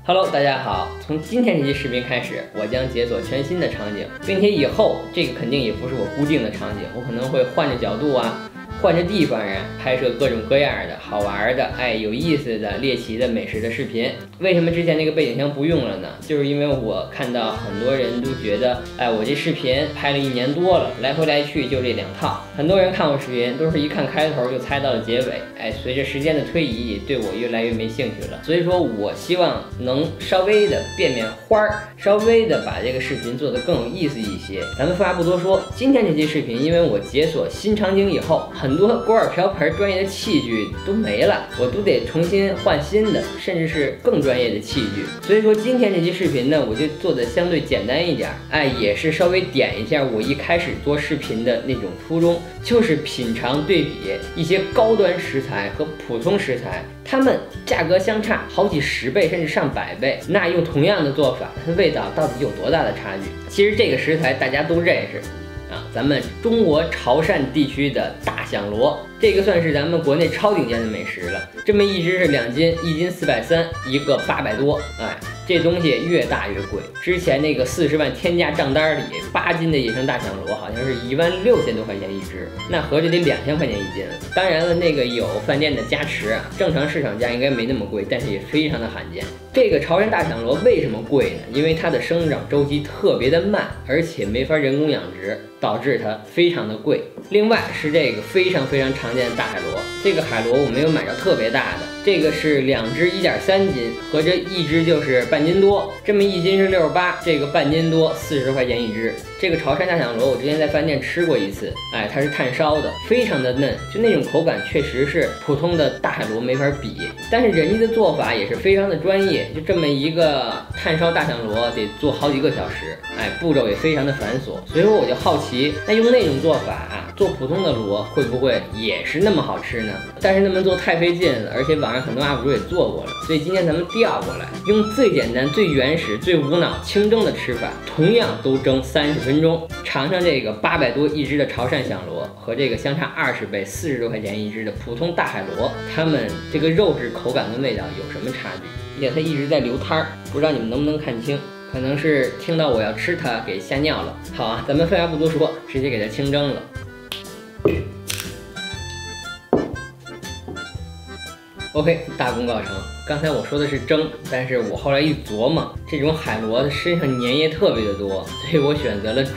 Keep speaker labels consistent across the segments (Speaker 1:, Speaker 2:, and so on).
Speaker 1: Hello， 大家好。从今天这期视频开始，我将解锁全新的场景，并且以后这个肯定也不是我固定的场景，我可能会换着角度啊，换着地方啊，拍摄各种各样的好玩的、有意思的、猎奇的美食的视频。为什么之前那个背景箱不用了呢？就是因为我看到很多人都觉得，我这视频拍了1年多了，来回来去就这2套。很多人看我视频都是一看开头就猜到了结尾，随着时间的推移，也对我越来越没兴趣了。所以说我希望能稍微的变变花儿，稍微的把这个视频做得更有意思一些。咱们废话不多说，今天这期视频，因为我解锁新场景以后，很多锅碗瓢盆专业的器具都没了，我都得重新换新的，甚至是更专业的器具。所以说今天这期视频呢，我就做的相对简单一点，也是稍微点一下我一开始做视频的那种初衷，就是品尝对比一些高端食材和普通食材，它们价格相差好几10倍甚至上100倍，那用同样的做法，它的味道到底有多大的差距？其实这个食材大家都认识咱们中国潮汕地区的大响螺，这个算是咱们国内超顶尖的美食了。这么一只是2斤，1斤430，一个800多，这东西越大越贵。之前那个40万天价账单里，8斤的野生大响螺好像是16000多块钱一只，那合着得2000块钱一斤了。当然了，那个有饭店的加持正常市场价应该没那么贵，但是也非常的罕见。这个潮汕大响螺为什么贵呢？因为它的生长周期特别的慢，而且没法人工养殖，导致它非常的贵。另外是这个非常常见的大海螺，这个海螺我没有买着特别大的，这个是2只1.3斤，合着一只就是半斤多，这么一斤是68，这个半斤多40块钱一只。这个潮汕大响螺我之前在饭店吃过一次，它是炭烧的，非常的嫩，就那种口感确实是普通的大海螺没法比，但是人家的做法也是非常的专业，就这么一个炭烧大响螺得做好几个小时，步骤也非常的繁琐。所以说我就好奇，那用那种做法做普通的螺会不会也是那么好吃呢？但是那么做太费劲了，而且网上很多 UP 主也做过了，所以今天咱们调过来，用最简单、最原始、最无脑清蒸的吃法，同样都蒸30分钟，尝尝这个800多一只的潮汕响螺和这个相差20倍40多块钱一只的普通大海螺，它们这个肉质、口感跟味道有什么差距？它一直在流汤，不知道你们能不能看清？可能是听到我要吃它给吓尿了。好咱们废话不多说，直接给它清蒸了。OK， 大功告成。刚才我说的是蒸，但是我后来一琢磨，这种海螺的身上粘液特别的多，所以我选择了煮。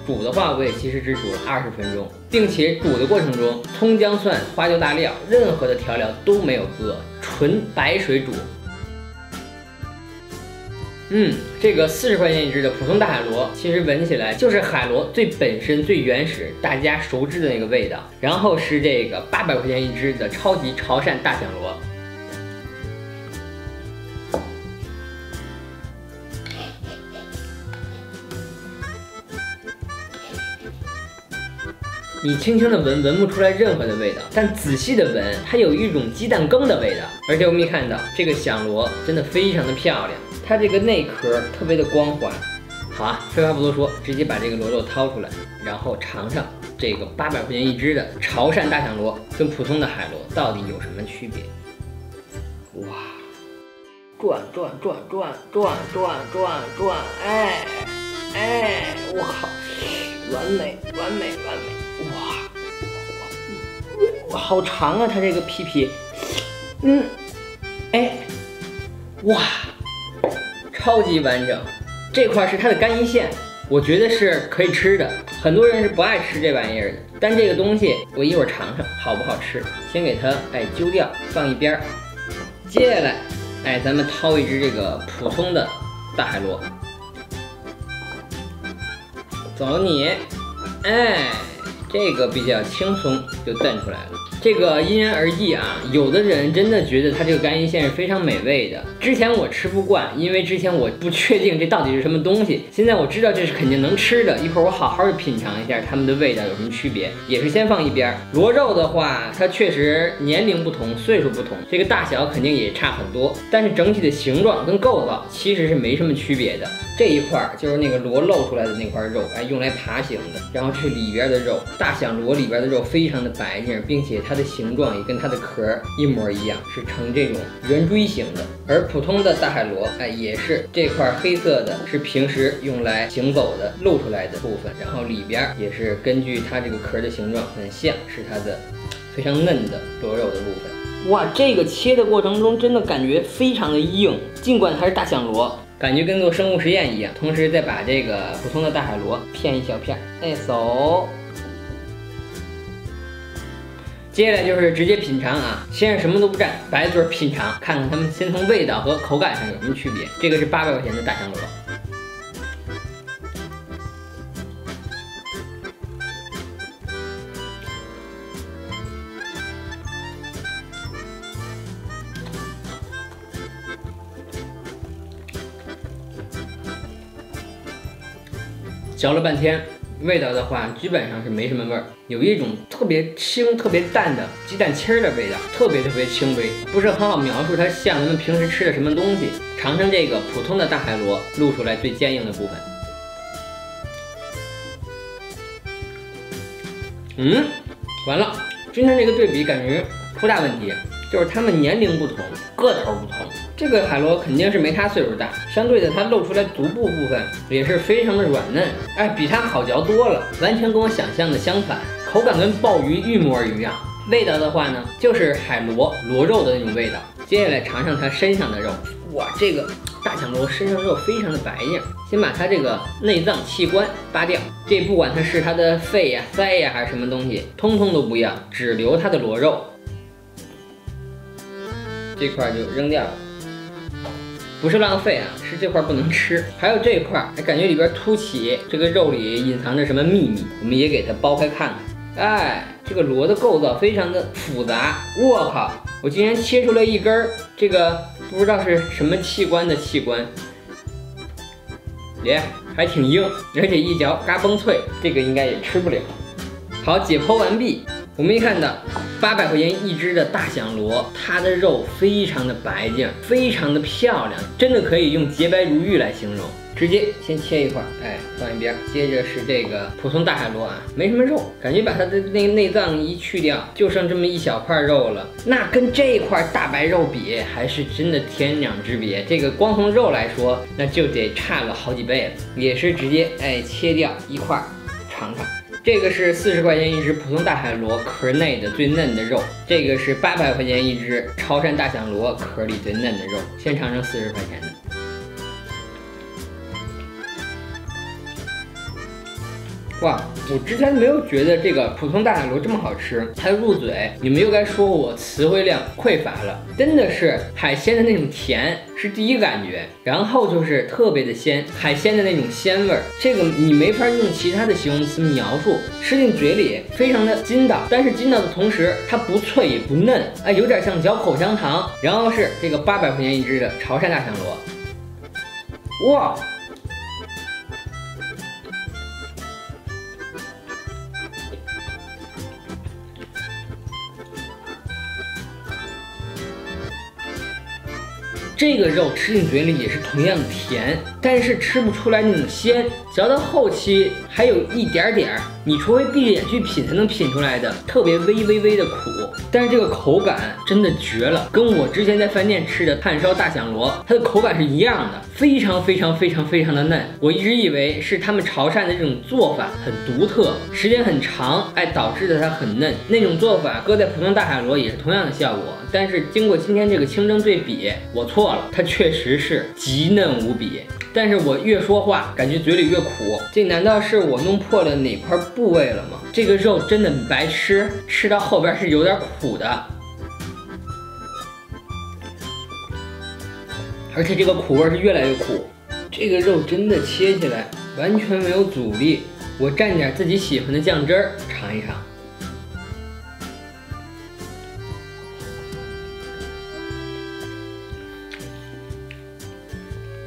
Speaker 1: 煮的话，我也其实只煮了20分钟，并且煮的过程中，葱姜蒜、花椒大料，任何的调料都没有搁，纯白水煮。这个40块钱一只的普通大海螺，其实闻起来就是海螺最本身、最原始、大家熟知的那个味道。然后是这个800块钱一只的超级潮汕大响螺。你轻轻的闻，闻不出来任何的味道，但仔细的闻，它有一种鸡蛋羹的味道。而且我们一看到这个响螺真的非常的漂亮，它这个内壳特别的光滑。好废话不多说，直接把这个螺肉掏出来，然后尝尝这个800块钱一只的潮汕大响螺跟普通的海螺到底有什么区别。哇，转，我靠，完美，哇，好长啊，它这个屁屁，哇，超级完整。这块是它的干一线，我觉得是可以吃的。很多人是不爱吃这玩意儿的，但这个东西我一会儿尝尝好不好吃。先给它揪掉，放一边。接下来咱们掏一只这个普通的大海螺，走你，这个比较轻松就炖出来了。这个因人而异有的人真的觉得它这个干一线是非常美味的。之前我吃不惯，因为之前我不确定这到底是什么东西。现在我知道这是肯定能吃的，一会儿我好好的品尝一下它们的味道有什么区别，也是先放一边。螺肉的话，它确实年龄不同，岁数不同，这个大小肯定也差很多，但是整体的形状跟构造其实是没什么区别的。这一块就是那个螺露出来的那块肉，用来爬行的。然后这是里边的肉，大响螺里边的肉非常的白净，并且它它的形状也跟它的壳一模一样，是呈这种圆锥形的。而普通的大海螺，也是这块黑色的，是平时用来行走的露出来的部分，然后里边也是根据它这个壳的形状很像，是它的非常嫩的螺肉的部分。哇，这个切的过程中真的感觉非常的硬，尽管它是大响螺，感觉跟做生物实验一样。同时再把这个普通的大海螺片一小片，走。接下来就是直接品尝啊，先是什么都不蘸，白嘴品尝，看看它们先从味道和口感上有什么区别。这个是800块钱的大响螺。嚼了半天，味道的话基本上是没什么味儿，有一种特别轻、特别淡的鸡蛋清的味道，特别轻微，不是很好描述它像咱们平时吃的什么东西。尝尝这个普通的大海螺露出来最坚硬的部分。完了，今天这个对比感觉出大问题，就是它们年龄不同，个头不同。这个海螺肯定是没它岁数大，相对的它露出来足部部分也是非常的软嫩，比它好嚼多了，完全跟我想象的相反，口感跟鲍鱼一模一样。味道的话呢，就是海螺肉的那种味道。接下来尝尝它身上的肉，哇，这个大响螺身上肉非常的白净。先把它这个内脏器官扒掉，这不管它是它的肺呀、腮呀还是什么东西，通通都不要，只留它的螺肉。这块就扔掉了。不是浪费啊，是这块不能吃。还有这块，感觉里边凸起，这个肉里隐藏着什么秘密，我们也给它剥开看看。这个螺的构造非常的复杂，我靠，我竟然切出来一根这个不知道是什么器官的器官，还挺硬，而且一嚼嘎嘣脆，这个应该也吃不了。好，解剖完毕。我们一看到800块钱一只的大响螺，它的肉非常的白净，非常的漂亮，真的可以用洁白如玉来形容。直接先切一块，放一边。接着是这个普通大海螺啊，没什么肉，感觉把它的那个内脏一去掉，就剩这么一小块肉了。那跟这块大白肉比，还是真的天壤之别。这个光从肉来说，那就得差了好几倍了。也是直接切掉一块尝尝。这个是40块钱一只普通大海螺壳内的最嫩的肉，这个是800块钱一只潮汕大响螺壳里最嫩的肉。先尝尝40块钱的。哇，我之前没有觉得这个普通大海螺这么好吃，它入嘴，你们又该说我词汇量匮乏了。真的是海鲜的那种甜是第一感觉，然后就是特别的鲜，海鲜的那种鲜味儿，这个你没法用其他的形容词描述。吃进嘴里非常的筋道，但是筋道的同时它不脆也不嫩，有点像嚼口香糖。然后是这个800块钱一只的潮汕大响螺，哇！这个肉吃进嘴里也是同样的甜，但是吃不出来那种鲜，嚼到后期还有一点点，你除非闭着眼去品才能品出来的特别微的苦。但是这个口感真的绝了，跟我之前在饭店吃的炭烧大响螺，它的口感是一样的，非常的嫩。我一直以为是他们潮汕的这种做法很独特，时间很长，导致的它很嫩。那种做法搁在普通大海螺也是同样的效果，但是经过今天这个清蒸对比，我错了，它确实是极嫩无比。但是我越说话，感觉嘴里越苦，这难道是我弄破了哪块部位了吗？这个肉真的很白吃，吃到后边是有点苦的，而且这个苦味是越来越苦。这个肉真的切起来完全没有阻力，我蘸点自己喜欢的酱汁儿尝一尝。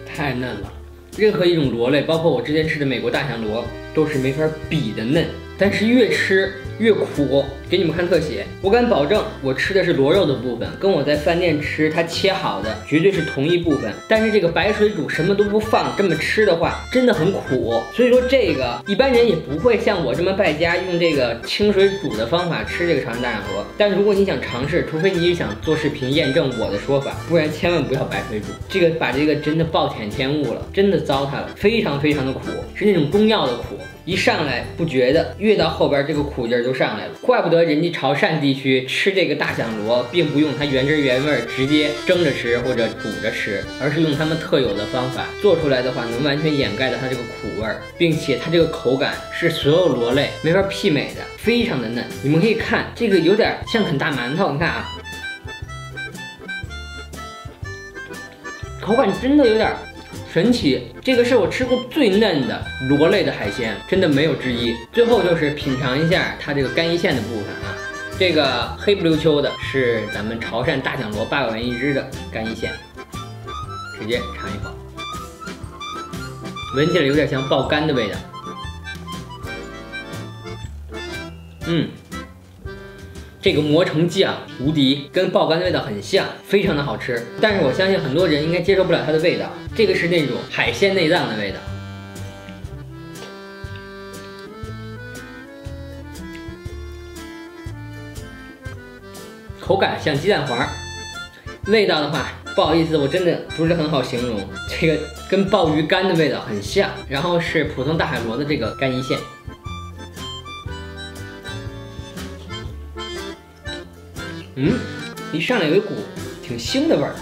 Speaker 1: 太嫩了，任何一种螺类，包括我之前吃的美国大响螺，都是没法比的嫩。但是越吃越苦，给你们看特写，我敢保证，我吃的是螺肉的部分，跟我在饭店吃它切好的绝对是同一部分。但是这个白水煮什么都不放这么吃的话，真的很苦。所以说这个一般人也不会像我这么败家，用这个清水煮的方法吃这个潮汕大酱螺。但如果你想尝试，除非你是想做视频验证我的说法，不然千万不要白水煮。这个把这个真的暴殄天物了，真的糟蹋了，非常非常的苦，是那种中药的苦。一上来不觉得，越到后边这个苦劲儿就上来了。怪不得人家潮汕地区吃这个大响螺，并不用它原汁原味直接蒸着吃或者煮着吃，而是用他们特有的方法做出来的话，能完全掩盖掉它这个苦味儿，并且它这个口感是所有螺类没法媲美的，非常的嫩。你们可以看这个有点像啃大馒头，你看啊，口感真的有点神奇，这个是我吃过最嫩的螺类的海鲜，真的没有之一。最后就是品尝一下它这个干一线的部分啊，这个黑不溜秋的是咱们潮汕大响螺8块钱一只的干一线，直接尝一口，闻起来有点像爆肝的味道。这个磨成酱无敌，跟爆肝的味道很像，非常的好吃。但是我相信很多人应该接受不了它的味道，这个是那种海鲜内脏的味道。口感像鸡蛋黄，味道的话，不好意思，我真的不是很好形容，这个跟鲍鱼干的味道很像，然后是普通大海螺的这个干一线。一上来有一股挺腥的味儿，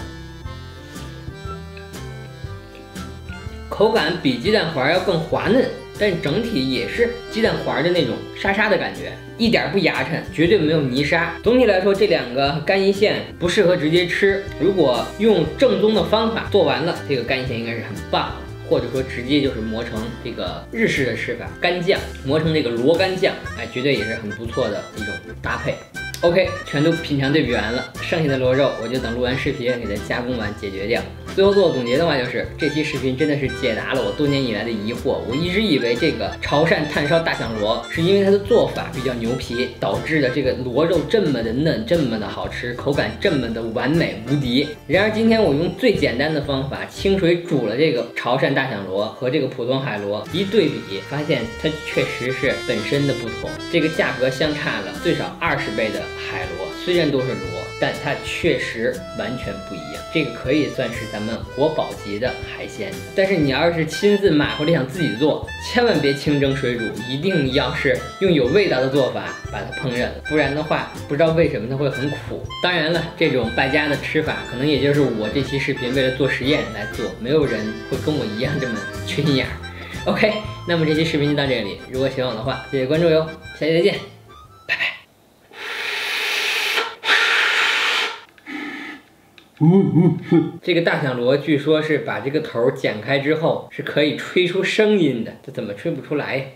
Speaker 1: 口感比鸡蛋黄要更滑嫩，但是整体也是鸡蛋黄的那种沙沙的感觉，一点不牙碜，绝对没有泥沙。总体来说，这两个干一线不适合直接吃，如果用正宗的方法做完了，这个干一线应该是很棒的。或者说直接就是磨成这个日式的吃法，干酱磨成这个螺干酱，哎，绝对也是很不错的一种搭配。OK， 全都品尝对比完了，剩下的螺肉我就等录完视频给它加工完解决掉。最后做总结的话，就是这期视频真的是解答了我多年以来的疑惑。我一直以为这个潮汕炭烧大响螺是因为它的做法比较牛皮，导致的这个螺肉这么的嫩，这么的好吃，口感这么的完美无敌。然而今天我用最简单的方法清水煮了这个潮汕大响螺和这个普通海螺一对比，发现它确实是本身的不同，这个价格相差了最少20倍的海螺，虽然都是螺，但它确实完全不一样。这个可以算是咱们国宝级的海鲜。但是你要是亲自买回来想自己做，千万别清蒸水煮，一定要是用有味道的做法把它烹饪了，不然的话不知道为什么它会很苦。当然了，这种败家的吃法可能也就是我这期视频为了做实验来做，没有人会跟我一样这么缺心眼儿。OK， 那么这期视频就到这里，如果喜欢我的话，谢谢关注哟，下期再见，拜拜。这个大响螺据说是把这个头剪开之后是可以吹出声音的，这怎么吹不出来？